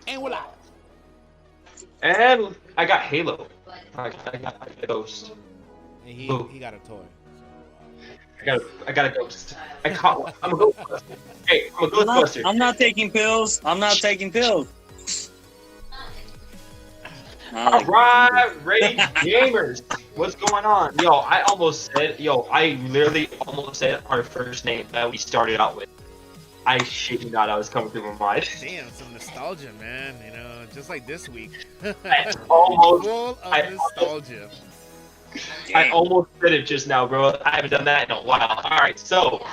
And we're live. And I got Halo. I got a Ghost. And he got a toy. I got a Ghost. I caught one. I'm a Ghostbuster. Hey, I'm a Ghostbuster. I'm not taking pills. All right, Rage Gamers. What's going on? I literally almost said our first name that we started out with. I shit you not, I was coming through my mind. Damn, some nostalgia, man. You know, just like this week. I almost, Full of nostalgia. I almost said it just now, bro. I haven't done that in a while. All right, so,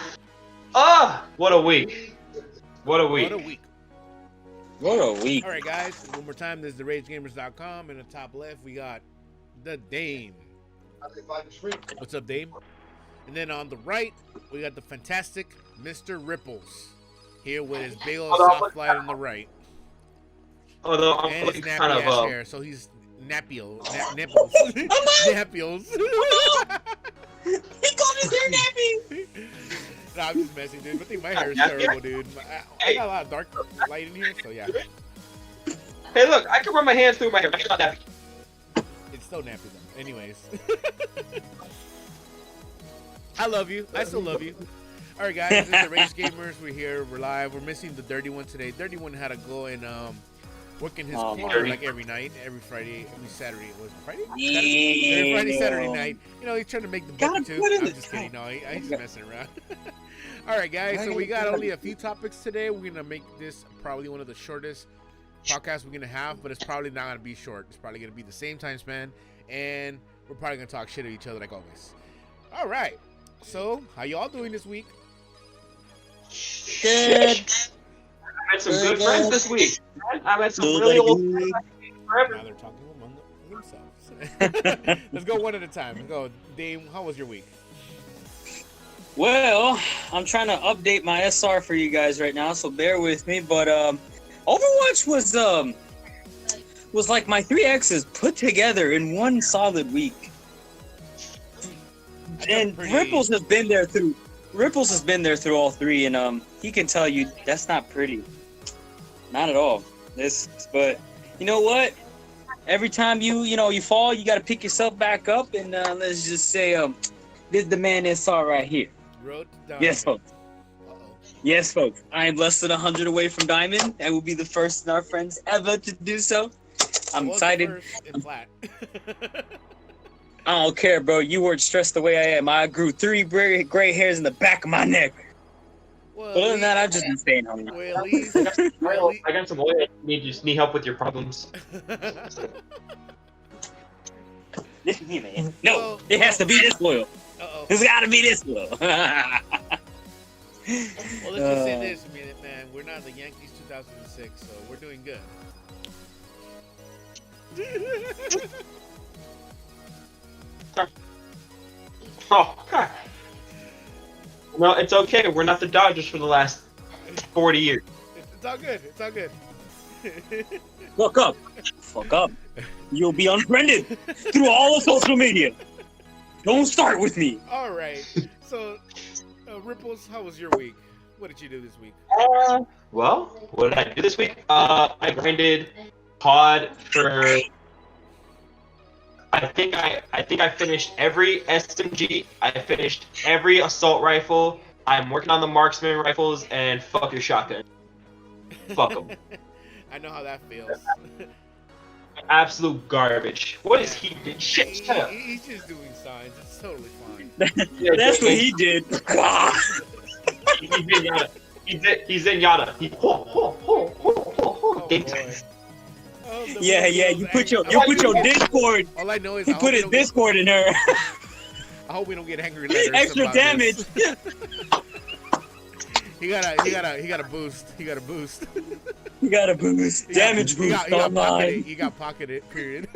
what a week. What a week. All right, guys. One more time. This is TheRageGamers.com. In the top left, we got the Dame. What's up, Dame? And then on the right, we got the fantastic Mr. Ripples. Here with his big old soft flight on the right. Although I'm and his kind nappy of ass hair, so he's nipples. Nipples. Nappies. He called his hair nappy. Nah, I'm just messing, dude. I think my hair is terrible, dude. I got a lot of dark light in here, so yeah. Hey, look, I can run my hands through my hair. It's not nappy. It's still nappy though. Anyways. I love you. I still love you. All right, guys. This is the Rage Gamers. We're here. We're live. We're missing the Dirty One today. Dirty One had to go and work in his corner like every night, every Friday, every Saturday. Was it Friday? Yeah. Every Friday, Saturday night. You know, he's trying to make the book too. I'm just kidding. No, he's messing around. All right, guys. So we got only a few topics today. We're gonna make this probably one of the shortest podcasts we're gonna have, but it's probably not gonna be short. It's probably gonna be the same time span, and we're probably gonna talk shit to each other like always. All right. So, how y'all doing this week? Good. I met some good friends this week. I met some really old friends forever. Now they're talking among themselves. Let's go one at a time. Let's go. Dame, how was your week? Well, I'm trying to update my SR for you guys right now, so bear with me. But Overwatch was like my 3X's put together in one solid week. And Ripples has been there through all three, and he can tell you that's not pretty. Not at all. But you know what? Every time you fall, you got to pick yourself back up, and let's just say this is the man SR right here. Yes, folks. Yes, folks. I am less than 100 away from Diamond. I will be the first in our friends ever to do so. I'm excited. Flat. I don't care, bro. You weren't stressed the way I am. I grew 3 gray hairs in the back of my neck. Well, Other than that, I've just been staying home. Well, at least, I got some oil. You just need help with your problems. No, it has to be this oil. Uh-oh. It's got to be this oil. Well, let's just say this, man. We're not the Yankees 2006, so we're doing good. Oh, God. No, it's okay. We're not the Dodgers for the last 40 years. It's all good. It's all good. Fuck up. You'll be unfriended through all of social media. Don't start with me. All right. So, Ripples, how was your week? What did you do this week? Well, what did I do this week? I grinded pod for. I think I finished every SMG. I finished every assault rifle. I'm working on the marksman rifles and fuck your shotgun. Fuck them. I know how that feels. Absolute garbage. What is he doing? Shit, shut up. He's just doing signs. It's totally fine. That's what he did. He's in Yada. Game time. Yeah. You put your Discord. All I know is He put his Discord in her. I hope we don't get angry letters. Extra damage. He got a boost. He got a boost. You got a boost. Damage boost online. He got pocketed. Period.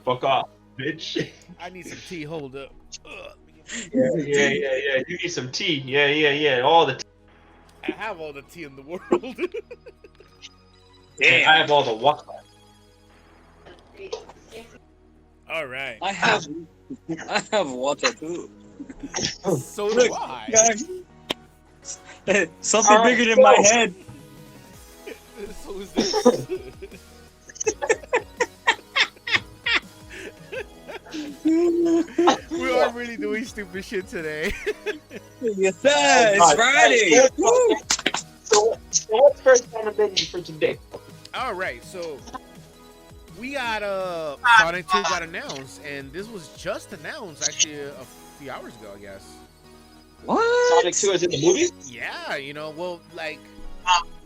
Fuck off, bitch. I need some tea. Hold up. Yeah. You need some tea. Yeah. All the tea. I have all the tea in the world. Damn. I have all the water. All right. I have water too. So do I. Something bigger than my head. So is this? We are really doing stupid shit today. Yes, sir. It's Friday. So what's first on the menu for today? All right, so we got Sonic 2 got announced, and this was just announced actually a few hours ago, I guess. What? Sonic 2 is in the movie? Yeah, well, like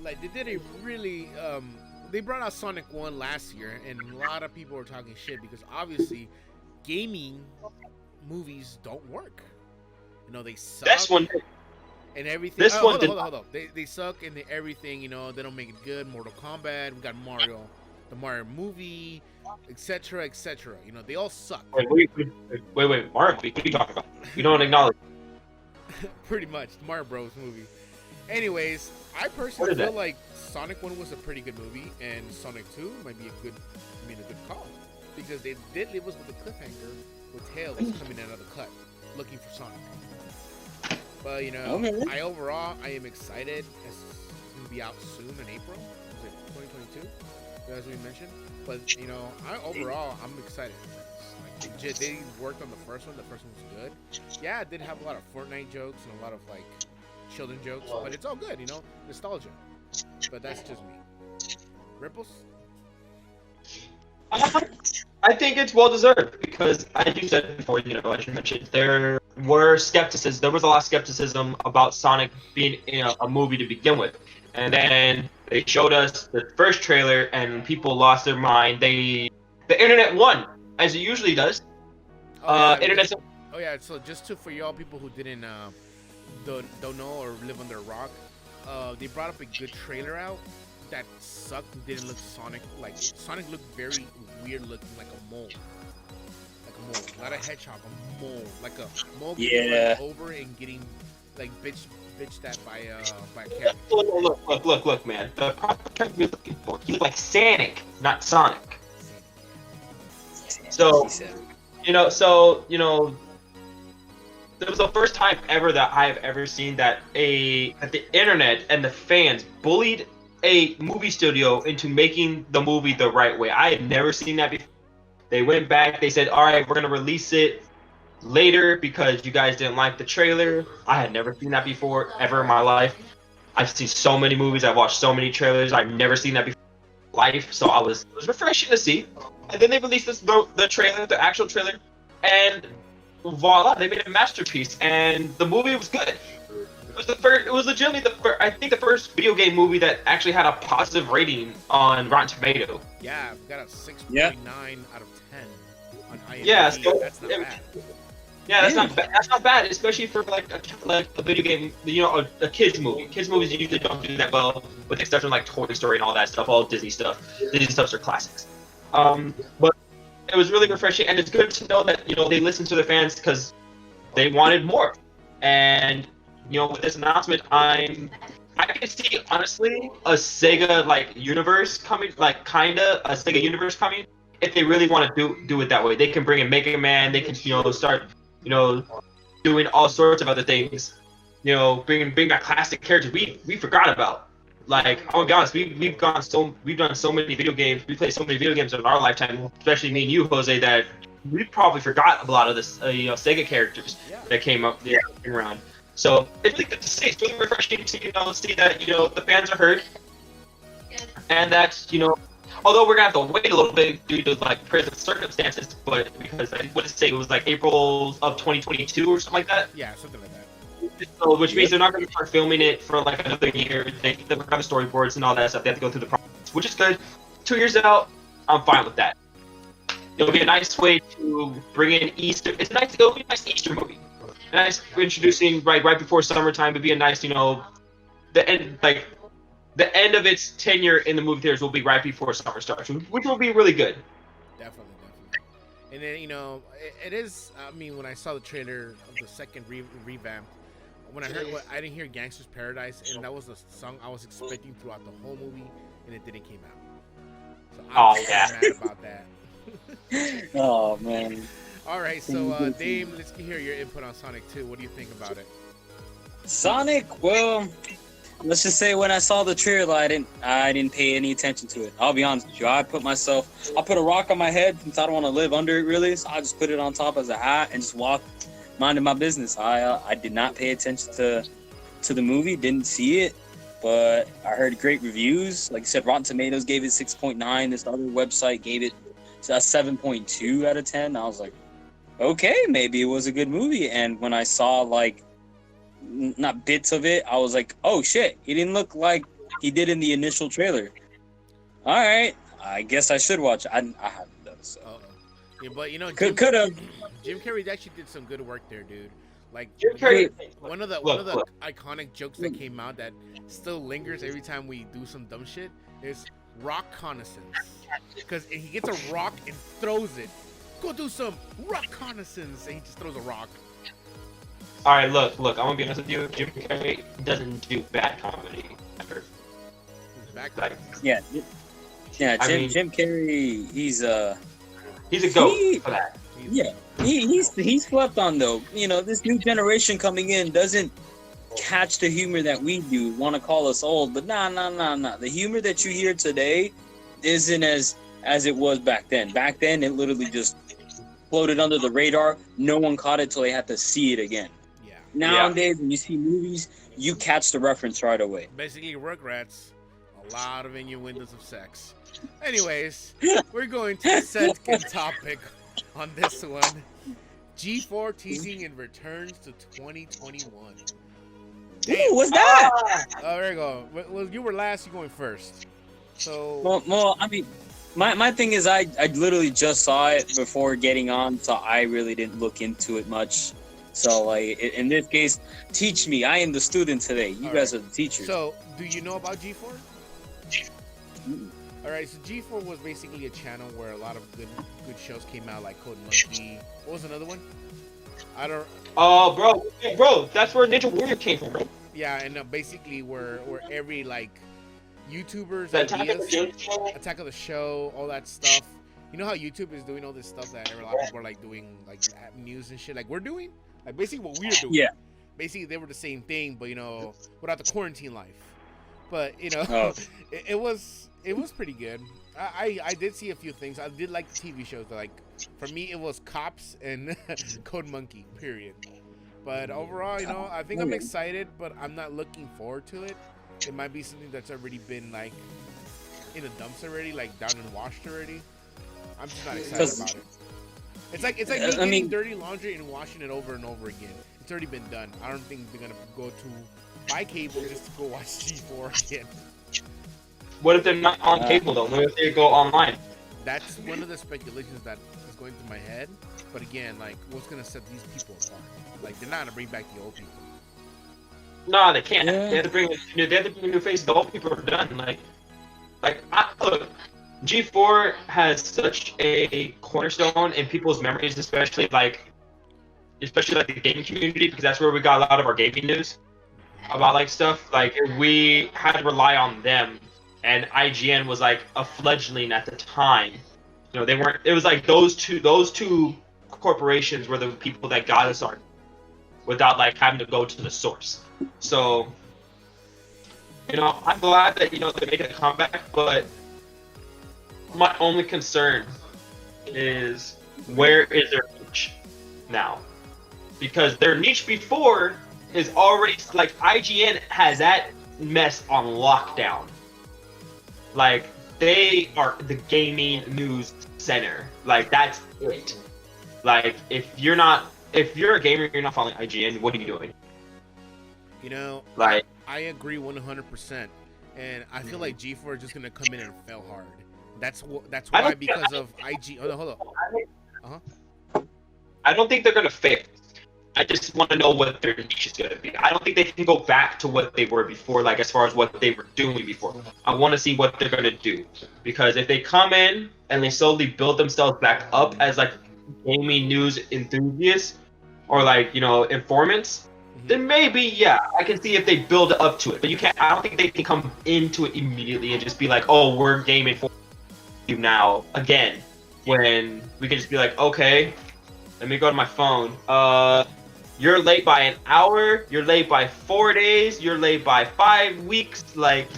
they did a really they brought out Sonic 1 last year, and a lot of people were talking shit because obviously gaming movies don't work. They suck. This one. And everything. This one hold on. They suck in everything. They don't make it good. Mortal Kombat. We got Mario, the Mario movie, etc., etc. They all suck. Wait, Mario, what are you talking about? You don't acknowledge. Pretty much, Mario Bros. Movie. Anyways, I personally feel like Sonic 1 was a pretty good movie, and Sonic 2 might be a good call because they did leave us with a cliffhanger with Tails coming out of the cut, looking for Sonic. But I am excited. It's gonna be out soon in April. Is it 2022? As we mentioned. But I'm excited. Like legit, they worked on the first one. The first one was good. Yeah, it did have a lot of Fortnite jokes and a lot of like children jokes, but it's all good. Nostalgia. But that's just me. Ripples. I think it's well deserved because, as you said before, as you mentioned, there was a lot of skepticism about Sonic being in a movie to begin with, and then they showed us the first trailer, and people lost their mind. The internet won, as it usually does. Internet. Oh yeah, so just for y'all people who didn't don't know or live under a rock, they brought up a good trailer out that sucked and didn't look Sonic like. Sonic looked very weird looking, like a mole, not a hedgehog, a mole, like a mole getting over and getting like bitched at by a cat. Look, man. The proper term you're looking for. He looked like Sonic, not Sonic. So, this was the first time ever that I have ever seen that the internet and the fans bullied a movie studio into making the movie the right way. I had never seen that before. They went back, they said, all right, we're going to release it later because you guys didn't like the trailer. I had never seen that before, ever in my life. I've seen so many movies, I've watched so many trailers, I've never seen that before in my life, so it was refreshing to see. And then they released the trailer, the actual trailer, and voila, they made a masterpiece, and the movie was good. It was legitimately the first video game movie that actually had a positive rating on Rotten Tomato. Yeah, we got a 6.9 out of 10 on IMDb. Yeah, so that's not bad. Yeah, that's not bad, especially for like a video game, a kids movie. Kids movies usually don't do that well, with the exception of like Toy Story and all that stuff, all Disney stuff. Disney stuffs are classics. But it was really refreshing, and it's good to know that they listened to their fans because they wanted more. And with this announcement, I can see honestly a Sega universe coming, kinda a Sega universe coming. If they really want to do it that way, they can bring in Mega Man. They can start doing all sorts of other things. Bring back classic characters we forgot about. Like, I'm gonna be honest, we've done so many video games. We played so many video games in our lifetime, especially me and you, Jose, that we probably forgot a lot of this Sega characters that came up around. So it's really good to see. It's really refreshing to see that the fans are heard, and that although we're gonna have to wait a little bit due to present circumstances, but because I want to say it was April of 2022 or something like that. Yeah, something like that. So, which means they're not going to start filming it for another year. They work on the storyboards and all that stuff. They have to go through the process, which is good. 2 years out, I'm fine with that. It'll be a nice way to bring in Easter. It'll be a nice Easter movie. Nice introducing right before summertime. It'd be a nice, the end of its tenure in the movie theaters will be right before summer starts, which will be really good. Definitely. And then it is. I mean, when I saw the trailer of the second revamp, when I heard I didn't hear "Gangster's Paradise," and that was the song I was expecting throughout the whole movie, and it didn't came out. So I'm mad about that. Oh man. All right, so Dame, let's hear your input on Sonic 2. What do you think about it? Sonic, well, let's just say when I saw the trailer, I didn't pay any attention to it. I'll be honest with you. I put a rock on my head since I don't want to live under it really. So I just put it on top as a hat and just walk, minding my business. I did not pay attention to the movie. Didn't see it, but I heard great reviews. Like I said, Rotten Tomatoes gave it 6.9. This other website gave it a 7.2 out of 10. I was like, okay, maybe it was a good movie. And when I saw like not bits of it, I was like, oh shit, he didn't look like he did in the initial trailer. All right, I guess I should watch it. I haven't done so. Yeah, but you know, could have. Jim Carrey actually did some good work there, dude. Like Jim Carrey, one of the iconic jokes that came out that still lingers every time we do some dumb shit is rock reconnaissance. Because he gets a rock and throws it. Go do some rock reconnaissance, and he just throws a rock. All right, look. I'm gonna be honest with you. Jim Carrey doesn't do bad comedy ever. Yeah. Jim Carrey, he's a goat for that. Yeah, he's slept on though. You know, this new generation coming in doesn't catch the humor that we do. Want to call us old, but nah. The humor that you hear today isn't as it was back then. Back then, it literally just floated under the radar. No one caught it till they had to see it again. Nowadays, when you see movies, you catch the reference right away. Basically, Rugrats, a lot of innuendos of sex. Anyways, we're going to the second topic on this one. G4 teasing and returns to 2021. Damn. Ooh, what's that? Oh, there you go. Well, you were last. You going first. So. Well, I mean, my thing is, I literally just saw it before getting on, so I really didn't look into it much. So, like, in this case, teach me. I am the student today. You guys are the teachers. So, do you know about G4? All right, so G4 was basically a channel where a lot of good shows came out, like Code Monkey. What was another one? I don't. Oh, bro, that's where Ninja Warrior came from, bro. Yeah, and basically where every like YouTubers Attack of the Show, all that stuff. You know how YouTube is doing all this stuff that a lot of people are like doing, like news and shit, like we're doing. Like basically what we're doing. Yeah. Basically they were the same thing, but you know, without the quarantine life. But you know, it was pretty good. I did see a few things. I did like the TV shows. Like for me, it was Cops and Code Monkey. Period. But overall, you know, I think I'm excited, but I'm not looking forward to it. It might be something that's already been like in the dumps already, like down and washed already. I'm just not excited about it. It's like me getting dirty laundry and washing it over and over again. It's already been done. I don't think they're gonna go to buy cable just to go watch G4 again. What if they're not on cable though? What if they go online? That's one of the speculations that is going through my head. But again, like, what's gonna set these people apart? Like, they're not gonna bring back the old people. No, they can't. Yeah. They have to bring a new face. The old people are done. Look, G4 has such a cornerstone in people's memories, especially like the gaming community, because that's where we got a lot of our gaming news about like stuff. Like we had to rely on them, and IGN was like a fledgling at the time. You know, they weren't. It was like those two corporations were the people that got us our, without like having to go to the source. So, you know, I'm glad that, you know, they make a comeback, but my only concern is where is their niche now? Because their niche before is already, like, IGN has that mess on lockdown. Like, they are the gaming news center. Like, that's it. Like, if you're a gamer, you're not following IGN, what are you doing? You know, like, I agree 100%, and I feel like G4 is just gonna come in and fail hard. That's why, because of IG. Hold on. I don't think they're gonna fail. I just want to know what their niche is gonna be. I don't think they can go back to what they were before, like as far as what they were doing before. I want to see what they're gonna do, because if they come in and they slowly build themselves back up as like gaming news enthusiasts or like, you know, informants, then maybe, yeah, I can see if they build up to it. But I don't think they can come into it immediately and just be like, oh, we're gaming for you now again. When we can just be like, okay, let me go to my phone. you're late by an hour, you're late by 4 days, you're late by 5 weeks. Like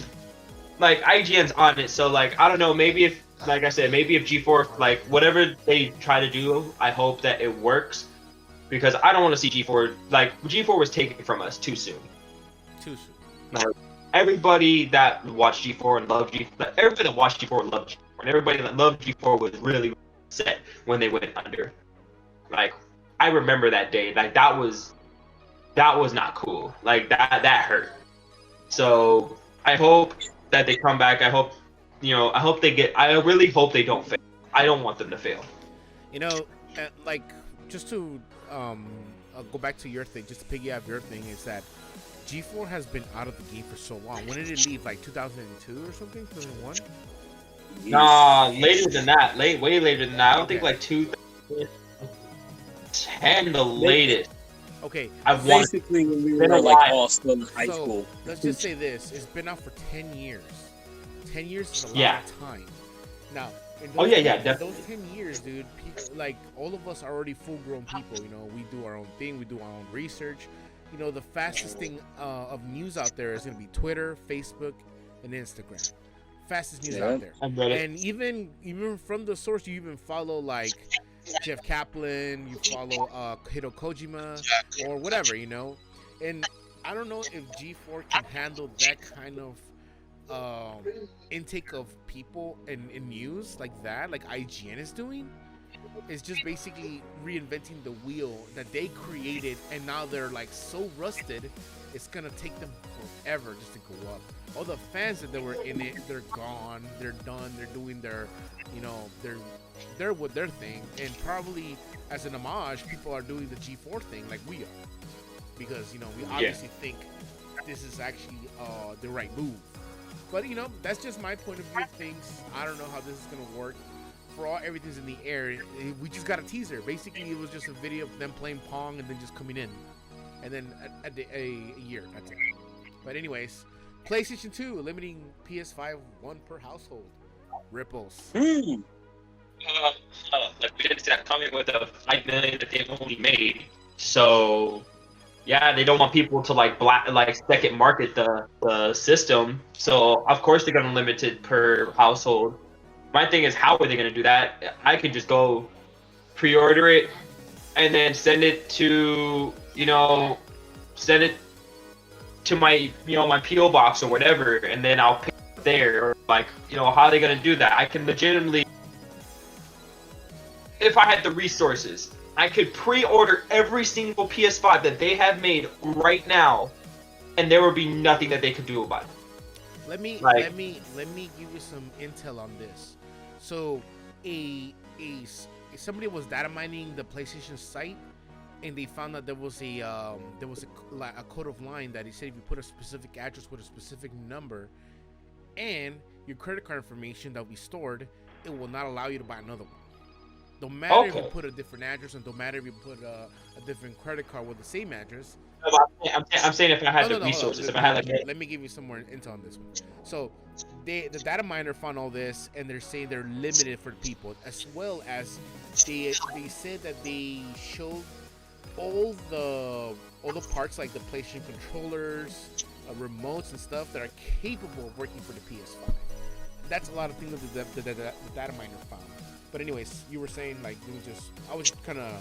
IGN's on it. So like, I don't know, maybe if, like I said, maybe if G4, like whatever they try to do, I hope that it works, because I don't want to see G4, like G4 was taken from us too soon. Like, everybody that watched G4 and loved G4, everybody that watched G4 loved G4, and everybody that loved G4 was really upset when they went under. Like, I remember that day. Like, that was not cool. Like, that hurt. So I hope that they come back. I hope I really hope they don't fail. I don't want them to fail. You know, like, just to go back to your thing, just to piggyback your thing, is that G4 has been out of the game for so long. When did it leave? Like 2002 or something? 2001? Nah, later than that. Way later than that. I don't think like 2010 the latest. Okay. Basically when we were like all still in high school. Let's just say this. It's been out for 10 years. 10 years is a lot of time. Now, in those 10 years, dude, people, like, all of us are already full-grown people, you know. We do our own thing. We do our own research. You know, the fastest thing of news out there is going to be Twitter, Facebook, and Instagram. Fastest news out there. And even from the source, you even follow, like, Jeff Kaplan, you follow Hideo Kojima, or whatever, you know. And I don't know if G4 can handle that kind of intake of people in news like that, like IGN is doing. It's just basically reinventing the wheel that they created, and now they're like so rusted, it's gonna take them forever just to go up. All the fans that they were in it, they're gone, they're done, they're doing their, you know, they're with their thing, and probably as an homage, people are doing the G4 thing like we are, because, you know, we obviously think this is actually the right move. But, you know, that's just my point of view of things. I don't know how this is gonna work. For all everything's in the air, we just got a teaser. Basically, it was just a video of them playing Pong and then just coming in, and then a year. That's it. But anyways, PlayStation 2 limiting PS5 one per household. Ripples. Like we did that comment with the 5 million that they've only made. So yeah, they don't want people to like second market the system. So of course they're gonna limit it per household. My thing is, how are they going to do that? I could just go pre-order it and then send it to my, my P.O. box or whatever, and then I'll pick it there. Or like, how are they going to do that? I can legitimately, if I had the resources, I could pre-order every single PS5 that they have made right now, and there would be nothing that they could do about it. Let me give you some intel on this. So, somebody was data mining the PlayStation site, and they found that there was a code of line that he said if you put a specific address with a specific number, and your credit card information that will be stored, it will not allow you to buy another one. No matter if you put a different address, and no matter if you put a different credit card with the same address. I'm saying if I had the resources, if I had let me give you some more intel on this one. So, the data miner found all this, and they're saying they're limited for people, as well as they said that they showed all the parts like the PlayStation controllers, remotes, and stuff that are capable of working for the PS5. That's a lot of things that the data miner found. But anyways, you were saying like I was just kind of.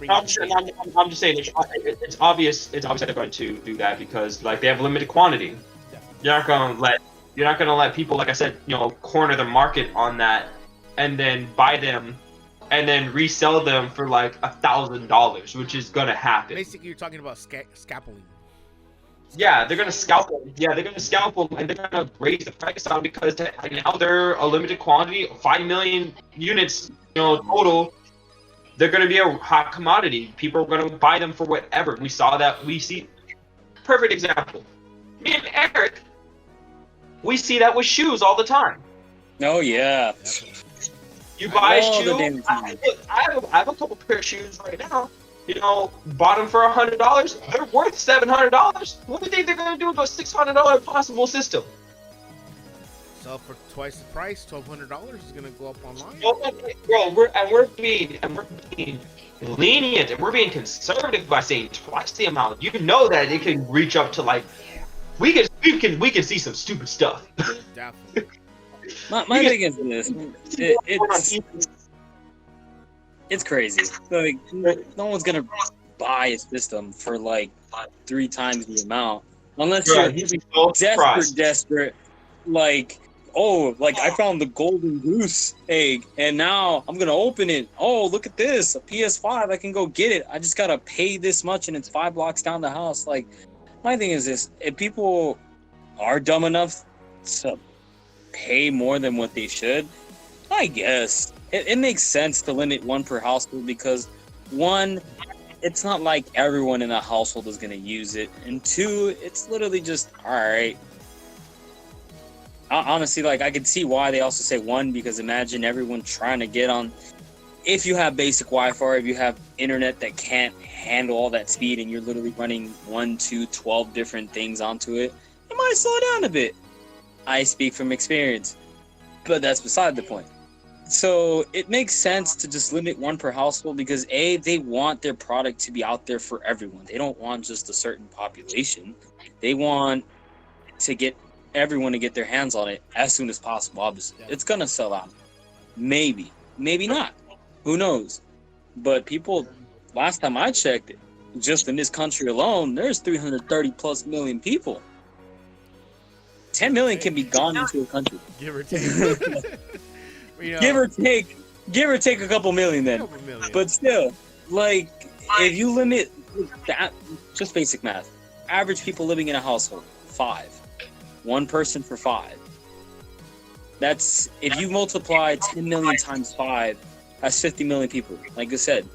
I'm just saying it's obvious that they're going to do that because like they have limited quantity. Definitely. You're not gonna let people, like I said, corner the market on that, and then buy them, and then resell them for like $1,000, which is gonna happen. Basically, you're talking about scalping. Yeah, they're gonna scalp them. Yeah, they're gonna scalp them, and they're gonna raise the price down because now they're a limited quantity, 5 million units, total. They're gonna be a hot commodity. People are gonna buy them for whatever. We saw that. We see. Perfect example. Me and Eric. We see that with shoes all the time. Oh yeah. You buy a shoe. I have a couple pair of shoes right now. Bought them for $100. They're worth $700. What do you think they're gonna do with a $600 possible system? sell for twice the price. $1,200 is gonna go up online. Bro, we're being lenient and we're being conservative by saying twice the amount. You know that it can reach up to like we can see some stupid stuff. Definitely. My thing is this. It's crazy. Like, no one's gonna buy a system for like 3 times the amount unless you're desperate. Like, oh, like I found the golden goose egg and now I'm gonna open it. Oh, look at this, a PS5. I can go get it. I just gotta pay this much and it's 5 blocks down the house. Like, my thing is this: if people are dumb enough to pay more than what they should, I guess it makes sense to limit 1 per household because 1, it's not like everyone in a household is going to use it, and 2, it's literally just all right. Honestly, like I could see why they also say 1 because imagine everyone trying to get on. If you have basic Wi-Fi, if you have internet that can't handle all that speed, and you're literally running 1, 2, 12 different things onto it, it might slow down a bit. I speak from experience, but that's beside the point. So it makes sense to just limit 1 per household because A, they want their product to be out there for everyone. They don't want just a certain population. They want to get everyone to get their hands on it as soon as possible. Obviously, it's gonna sell out. Maybe not. Who knows? But people, last time I checked it, just in this country alone, there's 330 plus million people. 10 million can be gone into a country. Give or take. You know, give or take a couple million then. But still, like, if you limit that, just basic math, average people living in a household, 5. 1 person for 5. That's, if you multiply 10 million times 5, that's 50 million people. Like I said,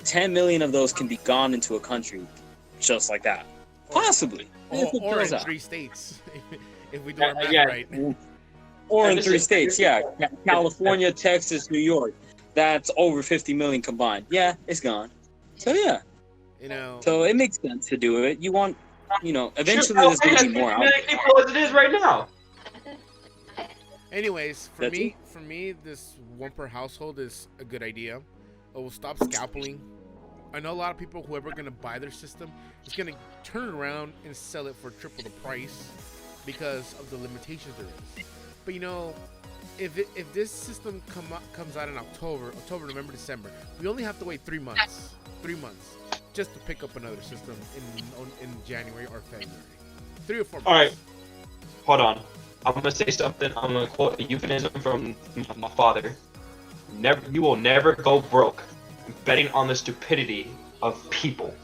10 million of those can be gone into a country just like that. Possibly. Or in 3 states, if we do our math right. Or in 3 states, yeah. California, Texas, New York. That's over 50 million combined. Yeah, it's gone. So, yeah. You know. So, it makes sense to do it. You want, eventually there's going to be more out there. People as it is right now. Anyways, for me, this 1 per household is a good idea. It will stop scalping. I know a lot of people, whoever going to buy their system, is going to turn it around and sell it for triple the price because of the limitations there is. But if this system comes out in October, November, December, we only have to wait 3 months. 3 months just to pick up another system in January or February. 3 or 4 months. All right, hold on. I'm gonna say something. I'm gonna quote a euphemism from my father. You will never go broke betting on the stupidity of people.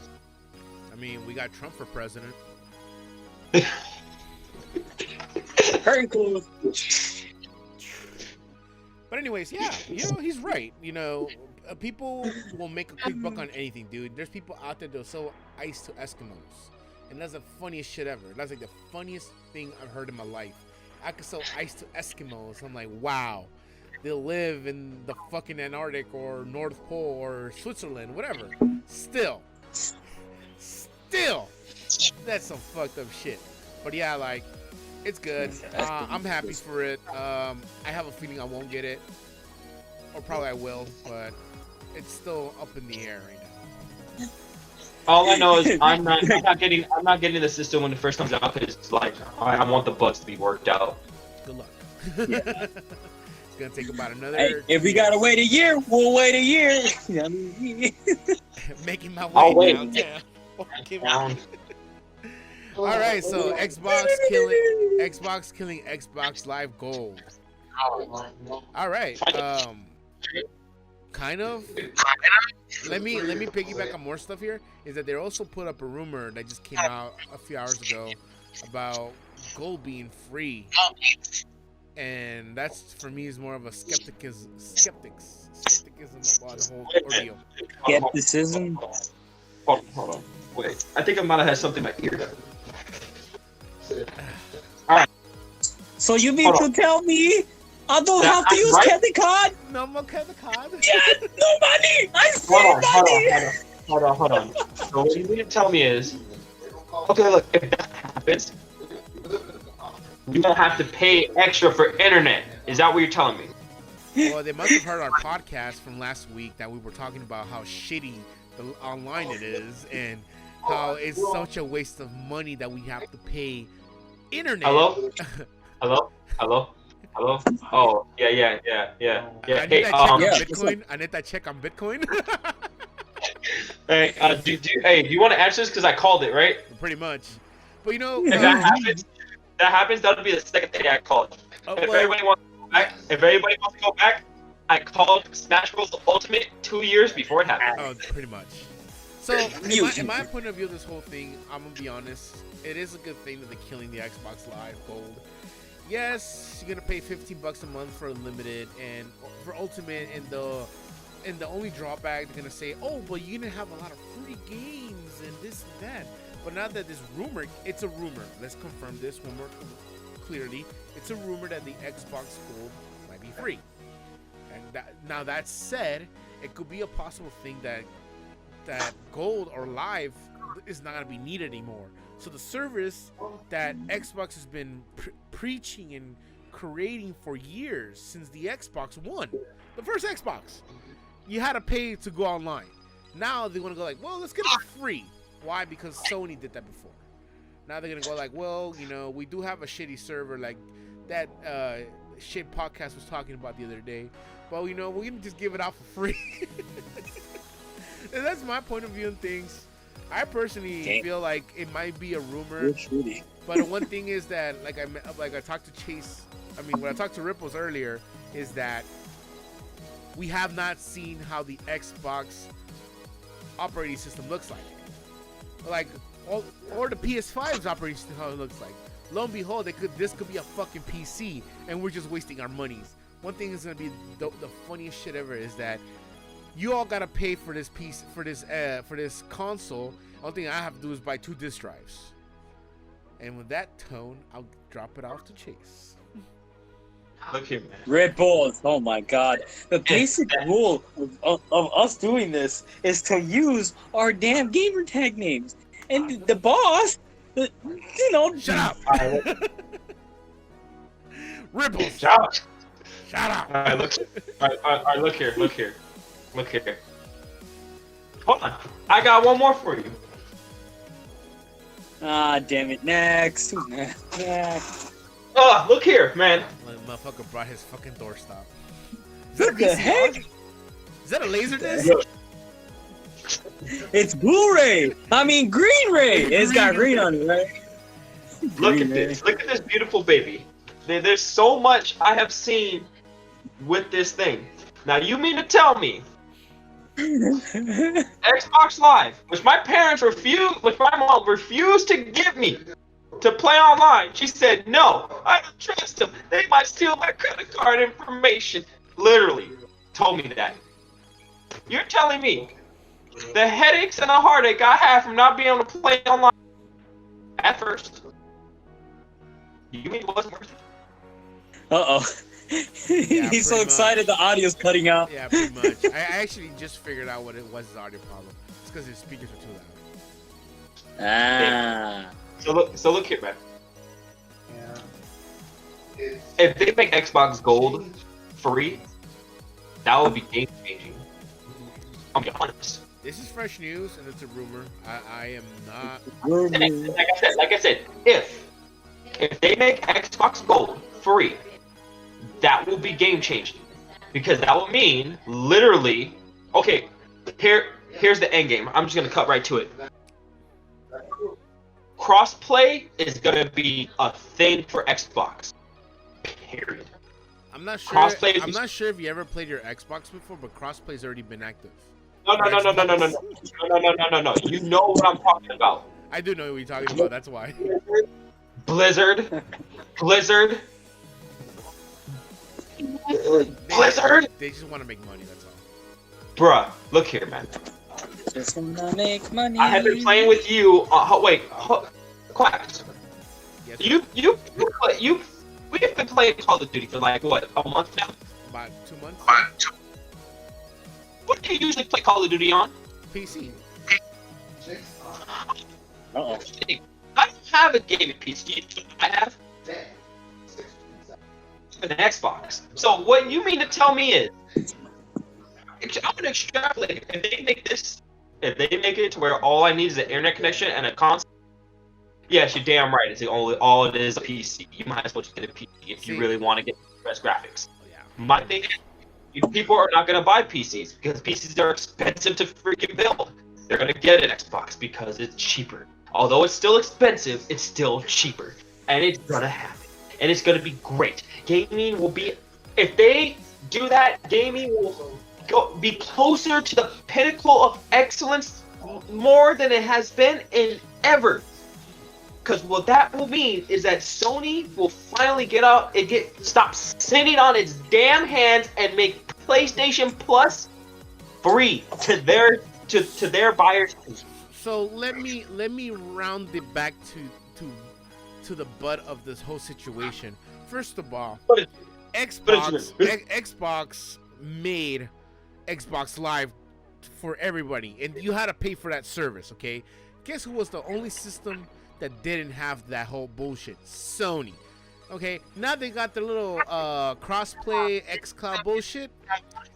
I mean, we got Trump for president. Very cool. But anyways, yeah, he's right. People will make a quick buck on anything, dude. There's people out there that'll sell ice to Eskimos, and that's the funniest shit ever. That's like the funniest thing I've heard in my life. I could sell ice to Eskimos. I'm like, wow. They'll live in the fucking Antarctic or North Pole or Switzerland, whatever. Still, that's some fucked up shit. But yeah, like, it's good. I'm happy for it. I have a feeling I won't get it, or probably I will, but it's still up in the air right now. All I know is I'm not getting the system when it first comes out because it's like I want the bugs to be worked out. Good luck. It's gonna take about another. Hey, if we gotta wait a year, we'll wait a year. Making my way I'll wait. downtown. All right, so Xbox killing Xbox Live Gold. All right, kind of. Let me piggyback on more stuff here. Is that they also put up a rumor that just came out a few hours ago about gold being free, and that's for me is more of a skepticism about the whole ordeal. Skepticism. Hold on. Wait, I think I might have had something in my ear. Alright. So you mean to tell me I don't have to use credit card? No more credit card? Yeah, no money! I see money! Hold on. So what you mean to tell me is, okay, look, if that happens, we won't have to pay extra for internet. Is that what you're telling me? Well, they must have heard our podcast from last week that we were talking about how shitty the online it is and how it's such a waste of money that we have to pay internet. Hello? Hello? Hello? Hello? Oh, yeah. I need Hey, that check on yeah. Bitcoin. I need that check on Bitcoin. hey, do you want to answer this? Because I called it, right? Pretty much. But you know, If that happens, that'll be the second day I called. oh, If well, everybody wants to go back, I called Smash Bros. Ultimate 2 years before it happened. oh, pretty much. So, in my point of view, this whole thing, I'm gonna be honest, it is a good thing that they're killing the Xbox Live Gold. Yes, you're gonna pay $15 a month for unlimited and for Ultimate, and the only drawback they're gonna say, oh, but you're gonna have a lot of free games and this and that. But now that this rumor, it's a rumor. Let's confirm this one more clearly. It's a rumor that the Xbox Gold might be free. And now that said, it could be a possible thing that Gold or Live is not gonna be needed anymore. So the service that Xbox has been preaching and creating for years, since the Xbox One, the first Xbox, you had to pay to go online. Now they want to go like, well, let's get it for free. Why? Because Sony did that before. Now they're gonna go like, well, you know, we do have a shitty server like that shit podcast was talking about the other day. Well, you know, we're gonna just give it out for free. And that's my point of view on things. I personally feel like it might be a rumor, but the one thing is that, like I talked to Chase. I mean, when I talked to Ripples earlier, is that we have not seen how the Xbox operating system looks like or the PS5's operating system, how it looks like. Lo and behold, this could be a fucking PC, and we're just wasting our monies. One thing is gonna be the funniest shit ever is that you all gotta pay for this piece for this console. Only thing I have to do is buy 2 disc drives. And with that tone, I'll drop it off to Chase. Look here, man. Red Bulls, oh my god. The basic rule of us doing this is to use our damn gamer tag names. And the boss, you know... Shut up! Ripples! Shut up! Shut up! Alright, look here. Hold on. I got one more for you. Ah, damn it. Next. Who's next? Oh, look here, man. My motherfucker brought his fucking doorstop. What the heck? Is that a laser disc? It's Blu-ray. I mean, Green Ray. It's got green on it, right? Look at this. Look at this beautiful baby. There's so much I have seen with this thing. Now, you mean to tell me Xbox Live, which my mom refused to give me to play online. She said, no, I don't trust them. They might steal my credit card information. Literally told me that. You're telling me the headaches and the heartache I had from not being able to play online at first, you mean it wasn't worth it? Uh-oh. Yeah, He's so pretty excited the audio's cutting out. Yeah, pretty much. I actually just figured out what it was, his audio problem. It's because his speakers are too loud. Ah. So look here, man. If they make Xbox Gold free, that would be game changing. I'll be honest. This is fresh news, and it's a rumor. I am not... Like I said, if they make Xbox Gold free, that will be game changing, because that will mean literally. Okay, here's the end game. I'm just gonna cut right to it. Crossplay is gonna be a thing for Xbox. Period. I'm not sure. Crossplay. I'm not sure if you ever played your Xbox before, but crossplay's already been active. No. You know what I'm talking about. I do know what you're talking about. That's why. Blizzard. They just want to make money. That's all. Bruh, look here, man. Just wanna make money. I have been playing with you. Quacks. Yes, We have been playing Call of Duty for like what, a month now? about 2 months. What do you usually play Call of Duty on? PC. Uh-oh. I don't have a gaming PC. I have. an Xbox. So what you mean to tell me is, I'm gonna extrapolate. If they make it to where all I need is an internet connection and a console, yes, you're damn right. It's all it is a PC. You might as well just get a PC if you really want to get the best graphics. Yeah. My thing is, people are not gonna buy PCs because PCs are expensive to freaking build. They're gonna get an Xbox because it's cheaper. Although it's still expensive, it's still cheaper, and it's gonna happen, and it's gonna be great. Gaming will be, if they do that, gaming will be closer to the pinnacle of excellence more than it has been in ever. Because what that will mean is that Sony will finally stop sitting on its damn hands and make PlayStation Plus free to their buyers. So let me round it back to the butt of this whole situation. First of all, Xbox made Xbox Live for everybody, and you had to pay for that service. Okay, guess who was the only system that didn't have that whole bullshit? Sony. Okay, now they got their little crossplay xCloud bullshit.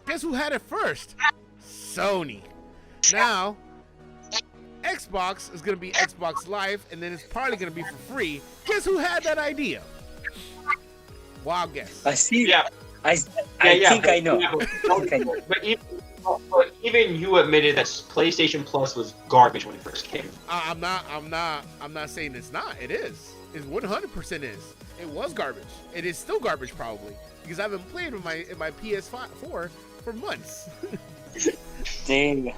Guess who had it first? Sony. Now Xbox is gonna be Xbox Live, and then it's probably gonna be for free. Guess who had that idea? Wild guess. I see. Yeah. I think I know. But even you admitted that PlayStation Plus was garbage when it first came. I'm not saying it's not. It is. It 100% is. It was garbage. It is still garbage probably because I haven't played with my PS4 for months. Dang.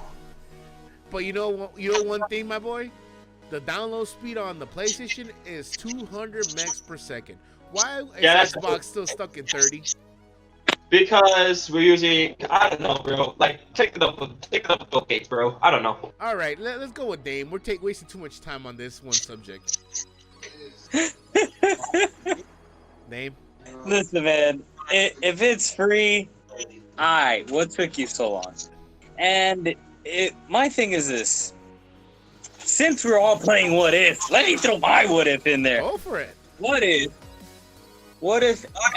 But you know one thing, my boy? The download speed on the PlayStation is 200 megs per second. Why is Xbox still stuck in 30? Because we're using, I don't know, bro. Like, take it up with Bill Gates, bro. I don't know. All right, let's go with Dame. We're wasting too much time on this one subject. Dame? Listen, man. If it's free, alright. What took you so long? And my thing is this. Since we're all playing What If, let me throw my What If in there. Go for it. What if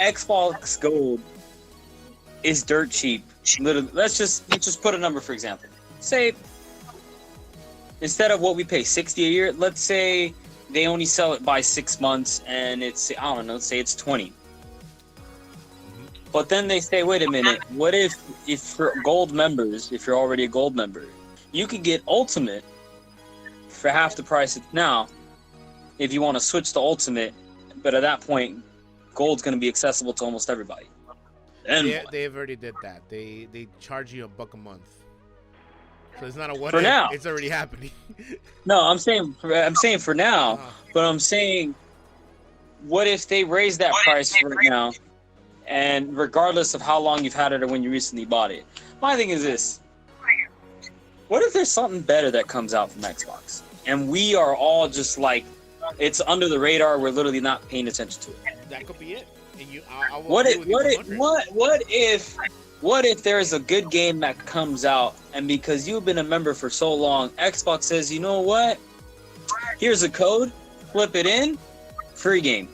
Xbox Gold is dirt cheap? Literally, let's just put a number, for example. Say, instead of what we pay $60 a year, let's say they only sell it by 6 months and it's, I don't know, let's say it's $20. But then they say, wait a minute, what if for gold members, if you're already a gold member, you could get Ultimate for half the price it's now if you want to switch to Ultimate, but at that point, gold's going to be accessible to almost everybody. They've already did that. They charge you $1 a month. So it's not a what for if, now. It's already happening. No, I'm saying for now, but I'm saying, what if they raise that price right now, and regardless of how long you've had it or when you recently bought it? My thing is this: what if there's something better that comes out from Xbox, and we are all just like, it's under the radar, we're literally not paying attention to it? That could be it. And What if there's a good game that comes out, and because you've been a member for so long, Xbox says, you know what? Here's a code, flip it in, free game.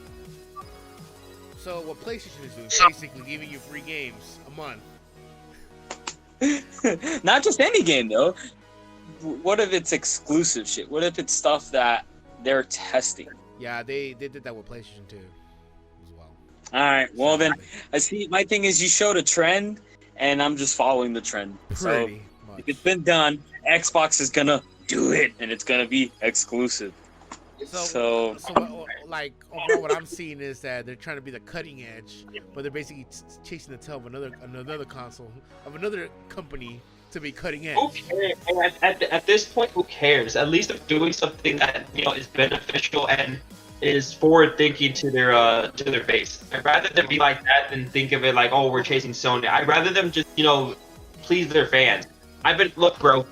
So what PlayStation is doing, basically giving you free games a month. Not just any game though. What if it's exclusive shit? What if it's stuff that they're testing? Yeah, they did that with PlayStation 2 as well. Alright, well then, I see, my thing is you showed a trend, and I'm just following the trend. Pretty much. If it's been done, Xbox is gonna do it, and it's gonna be exclusive. So what I'm seeing is that they're trying to be the cutting edge, but they're basically chasing the tail of another console, of another company to be cutting edge. Okay, at this point, who cares? At least they're doing something that is beneficial and is forward thinking to their base. I'd rather them be like that than think of it like, oh, we're chasing Sony. I'd rather them just please their fans. Look, bro.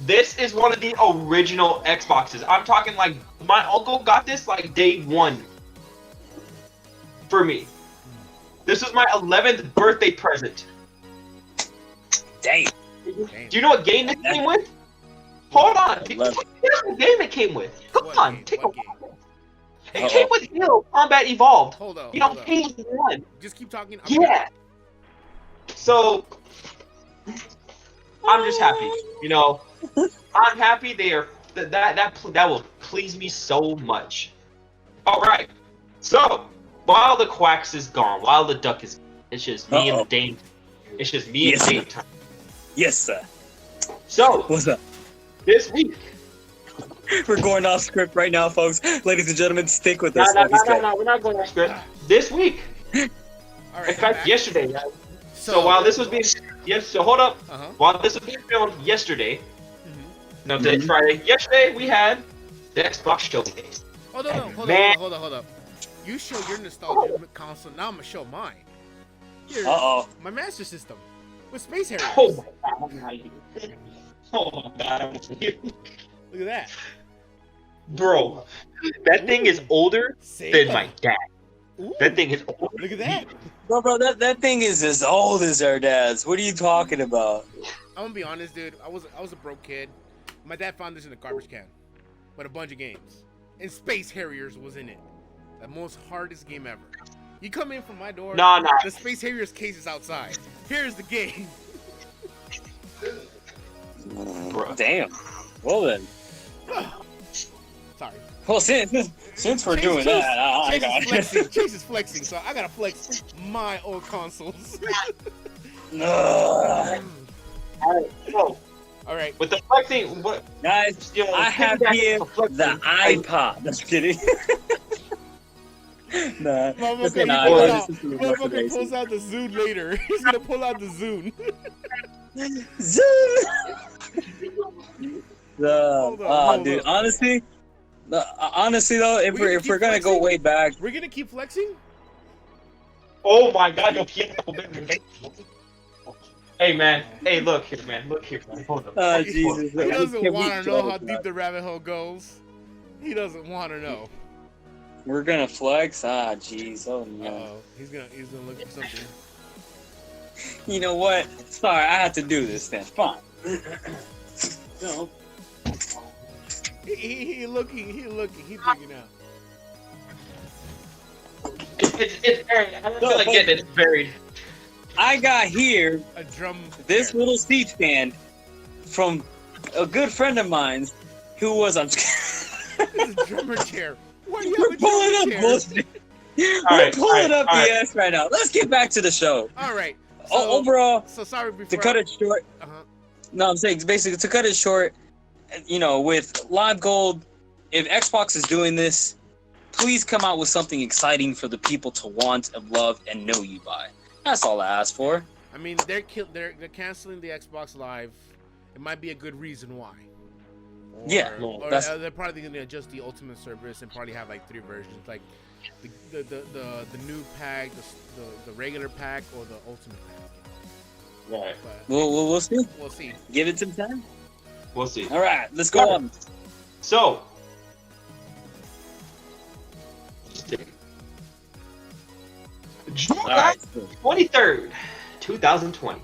This is one of the original Xboxes. I'm talking like my uncle got this like day one for me. This was my 11th birthday present. Dang. Do you know what game this came with? Hold on. Here's the game it came with. Come on, take a while. It came with Halo Combat Evolved. Hold up. You know, Halo 1. Just keep talking. Yeah. So, I'm just happy. You know, I'm happy they are. That will please me so much. All right. So, while the Quacks is gone, while the Duck is gone, it's just me and the Dame. It's just me and Dame time. Yes, sir. So, What's up? this week. We're going off script right now, folks. Ladies and gentlemen, stick with us. No, we're not going off script. This week. All right, In fact, yesterday. So while this was being hold up. While this was being filmed yesterday. No, today's Friday. Yesterday we had the Xbox showcase. Oh no, hold up. You show your nostalgia console. Now I'm gonna show mine. Here's my Master System with Space Harriers. Oh my god! Oh my god! Look at that, bro. That thing is older than my dad. Ooh, that thing is older. Look at that, bro. That thing is as old as our dad's. What are you talking about? I'm gonna be honest, dude. I was a broke kid. My dad found this in a garbage can, with a bunch of games, and Space Harriers was in it. The most hardest game ever. You come in from my door. Nah. The Space Harriers case is outside. Here's the game. Damn. Well then. Sorry. Well, since we're doing that, I got Chase is flexing, so I gotta flex my old consoles. Alright, so. Alright. With the flexing, what? Guys, I have here the iPod. Just kidding. Nah. Motherfucker pulls out the Zune later. He's gonna pull out the Zune. Zune! Hold on. Dude, honestly though, if we're gonna go way back, we're gonna keep flexing. Oh my god, no piano. Hey man, look here, man. Hold up. Jesus. He doesn't want to know how deep the rabbit hole goes. He doesn't want to know. We're gonna flex. Jeez. Oh no. He's gonna look for something. You know what? Sorry, I had to do this then. Fine. No. He looking. He digging out. It's buried. I don't feel like getting it buried. I got here A drum. this little seat stand from a good friend of mine who was on. This is a drummer chair. Why do you We're have a pulling drummer up chair? bullshit. We're pulling up BS right now. Let's get back to the show. All right. So, Overall, so sorry before to cut it short. No, I'm saying basically to cut it short. You know, with Live Gold, if Xbox is doing this, please come out with something exciting for the people to want and love and know you by. That's all I ask for. I mean, they're canceling the Xbox Live. It might be a good reason why. Or they're probably going to adjust the Ultimate service and probably have like 3 versions, like the new pack, the regular pack, or the Ultimate pack. Right. But We'll see. We'll see. Give it some time. We'll see. All right, let's go on. So. July 23rd, 2020.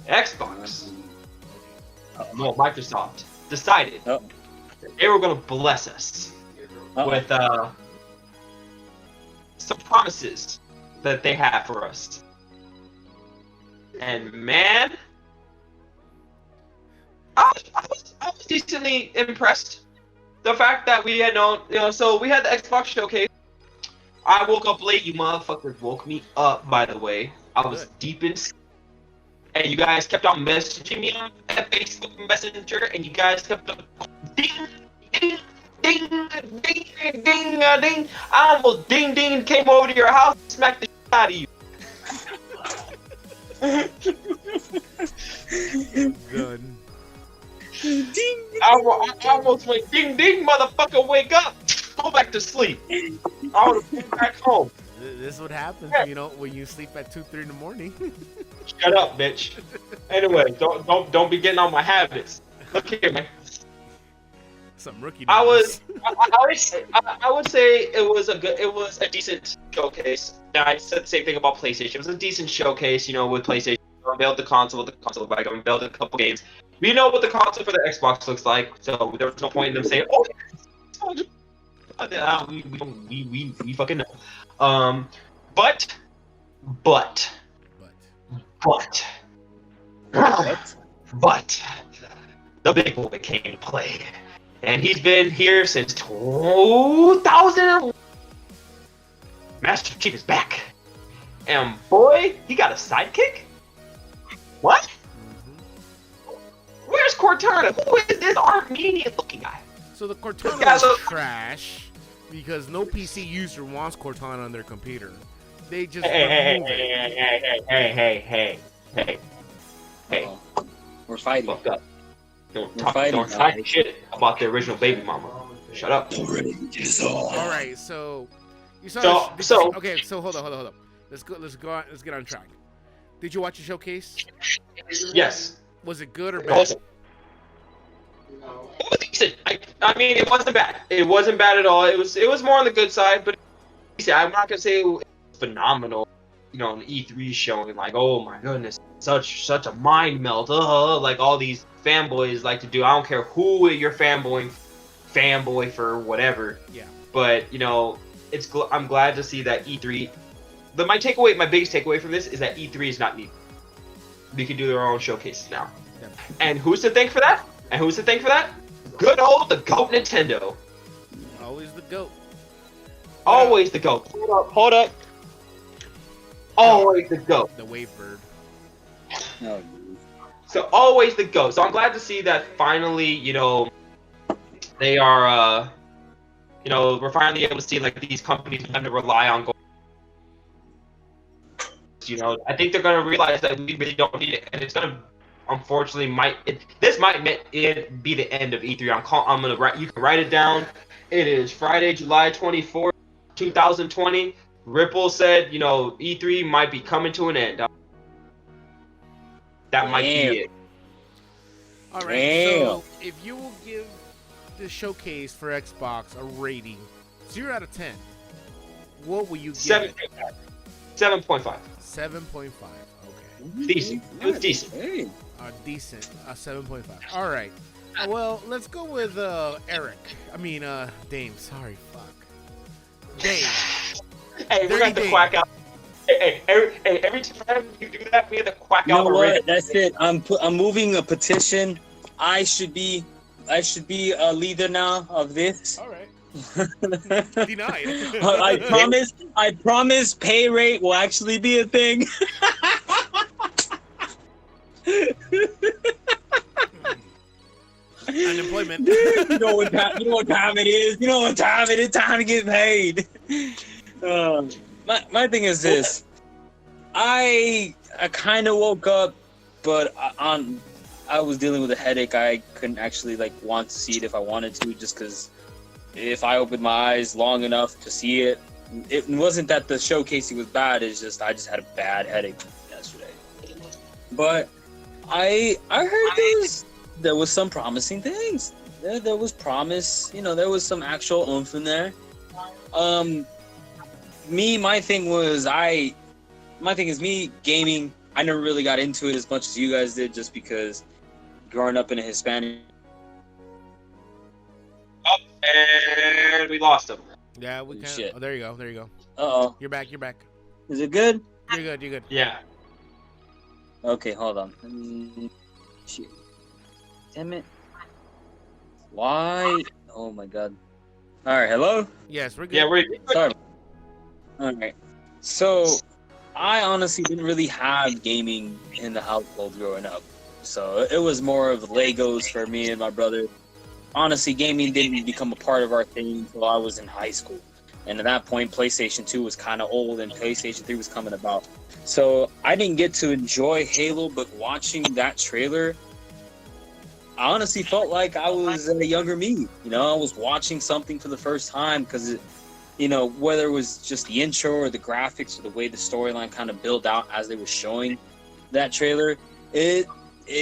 Xbox. No, Microsoft decided that they were going to bless us with some promises that they have for us. And man, I was decently impressed. The fact that we had so we had the Xbox showcase. I woke up late. You motherfuckers woke me up, by the way. I was deep in sleep. And you guys kept on messaging me on Facebook Messenger, and you guys kept on ding, ding, ding, ding, ding, ding. I almost ding, came over to your house and smacked the shit out of you. Good. Ding. I almost went ding, motherfucker, wake up. Go back to sleep. I would have been back home. This is what happens, when you sleep at 2-3 in the morning. Shut up, bitch. Anyway, don't be getting on my habits. Look here, man. Some rookie. I would say it was a decent showcase. Now, I said the same thing about PlayStation. It was a decent showcase, with PlayStation. Unveiled the console with the console back. Unveiled a couple games. We know what the console for the Xbox looks like, so there was no point in them saying, "Oh, We fucking know. But the big boy came to play, and he's been here since 2000. Master Chief is back, and boy, he got a sidekick. What? Mm-hmm. Where's Cortana? Who is this Armenian looking guy? So the Cortana is trash because no PC user wants Cortana on their computer. They just hey. We're fighting. Fuck up. Don't talk shit about the original baby mama. Shut up. All right, so you saw. Okay, so hold on. Let's get on track. Did you watch the showcase? Yes. Was it good or bad? It was decent. I mean, it wasn't bad. It wasn't bad at all. It was more on the good side, but I'm not gonna say it was phenomenal. You know, an E3 showing like, oh my goodness, such a mind melt. Like all these fanboys like to do. I don't care who you're fanboy for whatever. Yeah. But you know, I'm glad to see that E3. My biggest takeaway from this is that E3 is not needed. They can do their own showcases now. Yeah. And who's to thank for that? Good old the GOAT Nintendo. Always the GOAT. Always the GOAT. Hold up. Always the GOAT. The wave bird. No. So always the GOAT. So I'm glad to see that finally, you know, they are, you know, we're finally able to see like these companies have to rely on gold. You know, I think they're gonna realize that we really don't need it, and it's gonna, unfortunately, this might be the end of E3. I'm gonna write. You can write it down. It is Friday, July 24th, 2020. Ripple said, you know, E3 might be coming to an end. That might be it. All right. So if you will give the showcase for Xbox a rating 0 out of 10, what will you give it? 7.5. 7.5. Okay. Decent. It was decent. Decent. 7.5. All right. Well, let's go with Dame. Sorry, fuck. Dame. Hey, we got the quack out. Hey, every time you do that, we have to quack out. You know what? That's it. I'm moving a petition. I should be a leader now of this. All right. Denied. I promise pay rate will actually be a thing. Unemployment. You know what time it is. You know what time it is. Time to get paid. My thing is this. I kind of woke up, but I was dealing with a headache. I couldn't actually want to see it if I wanted to, just because if I opened my eyes long enough to see it, it wasn't that the showcasing was bad. It's just I just had a bad headache yesterday. But I heard there was some promising things. There was promise. You know, there was some actual oomph in there. My thing is me gaming. I never really got into it as much as you guys did, just because growing up in a Hispanic. Oh, and we lost him. Yeah, we can. Oh, there you go. Uh-oh. You're back. Is it good? You're good. Yeah. Okay, hold on. Shit. Damn it. Why? Oh my god. Alright, hello? Yes, we're good. Yeah, we're good. Sorry. Alright. So, I honestly didn't really have gaming in the household growing up. So, it was more of Legos for me and my brother. Honestly, gaming didn't become a part of our thing until I was in high school. And at that point, PlayStation 2 was kind of old and PlayStation 3 was coming about. So I didn't get to enjoy Halo, but watching that trailer, I honestly felt like I was a younger me. You know, I was watching something for the first time because, you know, whether it was just the intro or the graphics or the way the storyline kind of built out as they were showing that trailer, it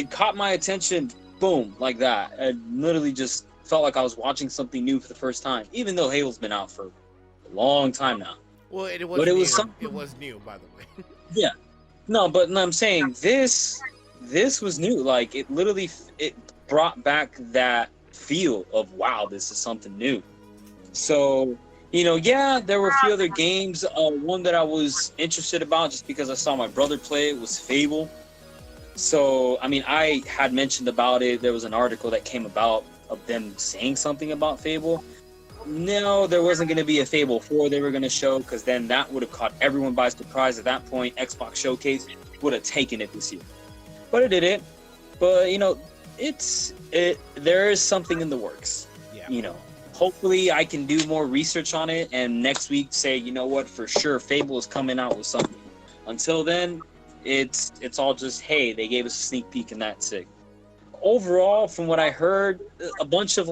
caught my attention. Boom, like that. I literally just felt like I was watching something new for the first time, even though Halo's been out for a long time now. Well, it was new, by the way. Yeah. No, but I'm saying this was new. Like, it literally, it brought back that feel of, wow, this is something new. So, yeah, there were a few other games. One that I was interested about just because I saw my brother play it was Fable. So, I mean, I had mentioned about it. There was an article that came about of them saying something about Fable. No, there wasn't going to be a Fable 4 they were going to show, because then that would have caught everyone by surprise. At that point, Xbox Showcase would have taken it this year. But it didn't. But, there is something in the works. Yeah. Hopefully I can do more research on it and next week say, you know what, for sure, Fable is coming out with something. Until then, it's all just, hey, they gave us a sneak peek and that's it. Overall, from what I heard, a bunch of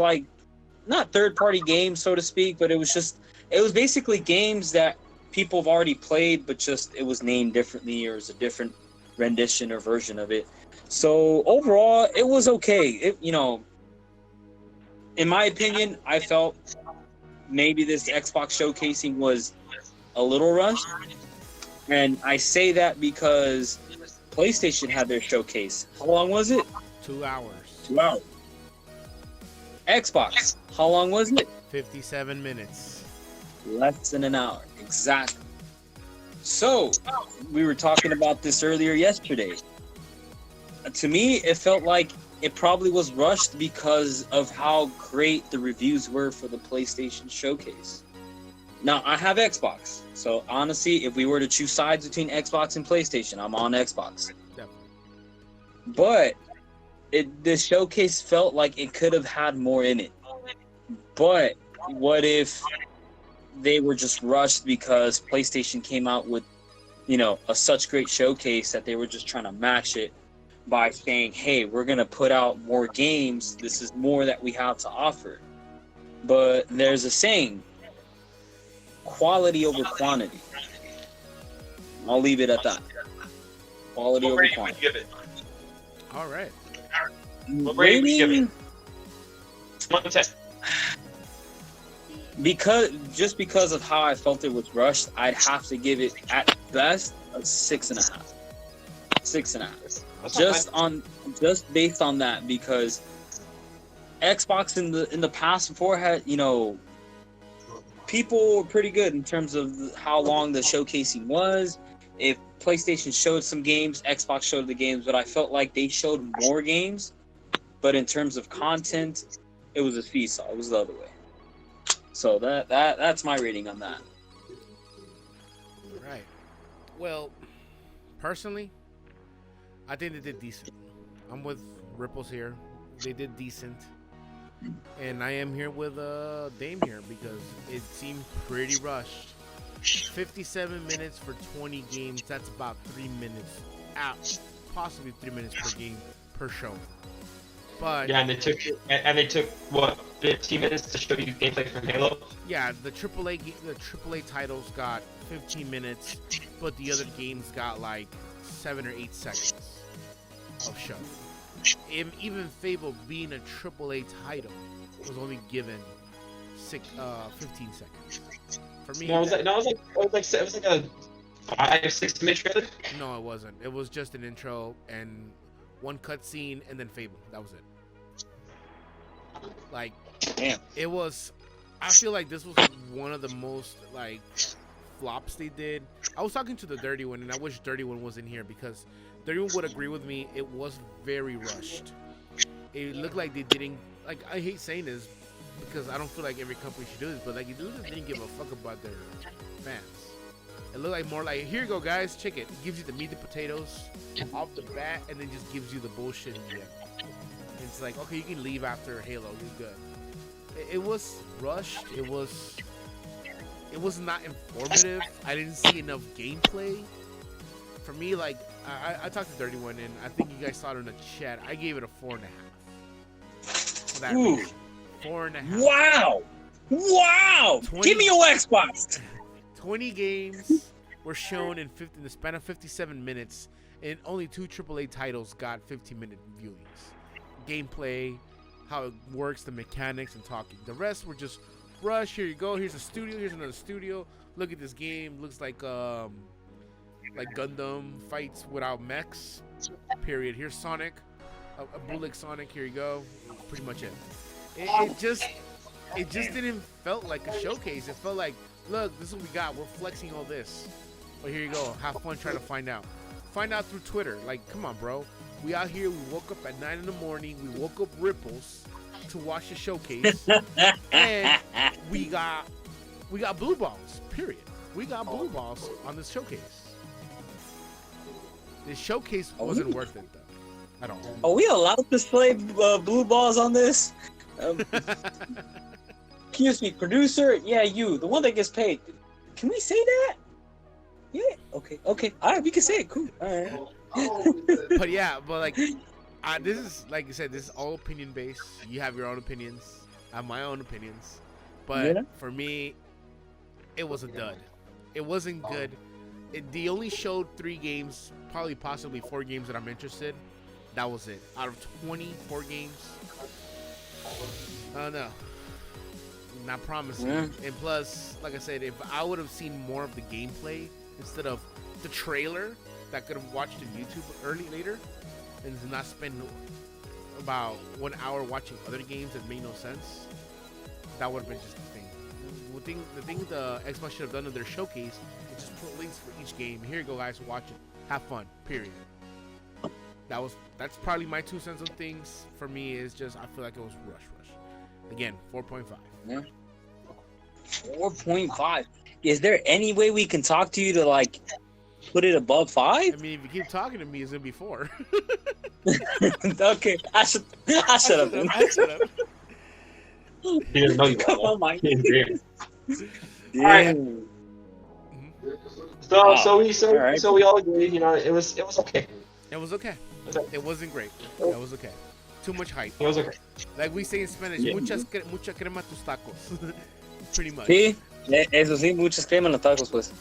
not third-party games, so to speak, but it was basically games that people have already played, but just it was named differently, or it was a different rendition or version of it. So overall, it was okay. In my opinion, I felt maybe this Xbox showcasing was a little rushed. And I say that because PlayStation had their showcase. How long was it? 2 hours. 2 hours. Xbox, how long was it? 57 minutes. Less than an hour. Exactly. So, we were talking about this earlier yesterday. To me, it felt like it probably was rushed because of how great the reviews were for the PlayStation Showcase. Now, I have Xbox, so honestly, if we were to choose sides between Xbox and PlayStation, I'm on Xbox. Definitely. But this showcase felt like it could have had more in it. But what if they were just rushed because PlayStation came out with, a such great showcase that they were just trying to match it by saying, hey, we're going to put out more games. This is more that we have to offer. But there's a saying, quality over quantity. I'll leave it at that. Quality over quantity. Give it? All right. What rating would you give it? 1 to 10. Because of how I felt it was rushed, I'd have to give it at best a 6.5. 6.5. Just based on that, because Xbox in the past before had, people were pretty good in terms of how long the showcasing was. If PlayStation showed some games, Xbox showed the games, but I felt like they showed more games. But in terms of content, it was a seesaw. It was the other way. So that's my rating on that. Right. Well, personally, I think they did decent. I'm with Ripples here. They did decent. And I am here with Dame here because it seemed pretty rushed. 57 minutes for 20 games. That's about 3 minutes out. Possibly 3 minutes per game per show. But yeah, and they took what, 15 minutes to show you gameplay from Halo. Yeah, the AAA titles got 15 minutes, but the other games got like 7 or 8 seconds of show. Even Fable, being a AAA title, was only given 15 seconds. For me, it was like a 5-6 minute trailer. No, it wasn't. It was just an intro and one cutscene and then Fable. That was it. Like, damn. It was. I feel like this was one of the most flops they did. I was talking to the Dirty One, and I wish Dirty One was in here because Dirty One would agree with me. It was very rushed. It looked like they didn't. I hate saying this because I don't feel like every company should do this, but it didn't give a fuck about their fans. It looked like more like, here you go, guys, check it. It gives you the meat and potatoes off the bat, and then just gives you the bullshit in the end. It's like, okay, you can leave after Halo. You're good. It was rushed. It was not informative. I didn't see enough gameplay. For me, I talked to Dirty One, and I think you guys saw it in the chat. I gave it a 4.5. For that reason. 4.5. Wow! Give me your Xbox! 20 games were shown in the span of 57 minutes, and only 2 AAA titles got 15-minute viewings. Gameplay, how it works, the mechanics, and talking. The rest were just rush. Here you go. Here's a studio. Here's another studio. Look at this game. Looks like Gundam fights without mechs. Period. Here's Sonic, a bootleg Sonic. Here you go. Pretty much it. It just it just didn't felt like a showcase. It felt like, look, this is what we got. We're flexing all this. But here you go. Have fun trying to find out. Find out through Twitter. Like, come on, bro. We out here. We woke up at 9 in the morning. We woke up Ripples to watch the showcase, and we got blue balls. Period. We got blue balls on this showcase. This showcase wasn't worth it though, at all. Are we allowed to display blue balls on this? Excuse me, producer. Yeah, you, the one that gets paid. Can we say that? Yeah. Okay. All right, we can say it. Cool. All right. But yeah, like, this is, like I said, this is all opinion based. You have your own opinions. I have my own opinions. But for me, it was a dud. It wasn't good. They only showed 3 games, probably possibly 4 games that I'm interested. That was it. Out of 24 games, I don't know. Not promising. Yeah. And plus, like I said, if I would have seen more of the gameplay instead of the trailer that I could have watched on YouTube later, and not spend about 1 hour watching other games that made no sense, that would have been just the thing. The thing the Xbox should have done in their showcase is just put links for each game. Here you go, guys. Watch it. Have fun. Period. That's probably my 2 cents on things. For me, is just I feel like it was rush. Again, 4.5. Yeah. 4.5. Is there any way we can talk to you to like put it above 5? I mean, if you keep talking to me, it's gonna be 4. Okay, I shut up. Then. I shut up. He didn't know you. Come on, Mike. All right. So we all agreed. You know, it was okay. It was okay. It wasn't great. It was okay. Too much hype. It was okay. Like we say in Spanish, mucha crema tus tacos. Pretty much. Sí, eso sí, muchas crema en los tacos, pues.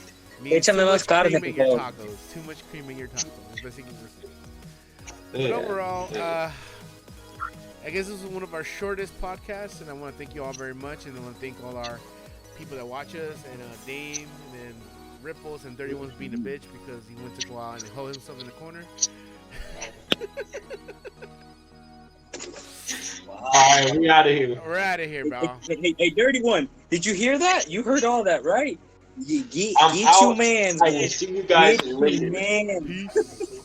Échame más carne, por favor. Too much cream in your tacos. That's basically what we're saying. But overall, I guess this is one of our shortest podcasts, and I want to thank you all very much, and I want to thank all our people that watch us, and Dame, and then Ripples, and 31's being a bitch because he went to go out and hold himself in the corner. Alright, we out of here. We're out of here, bro. Hey, Dirty One, did you hear that? You heard all that, right? Get I'm out. you, man. I will see you guys later. Man. Peace.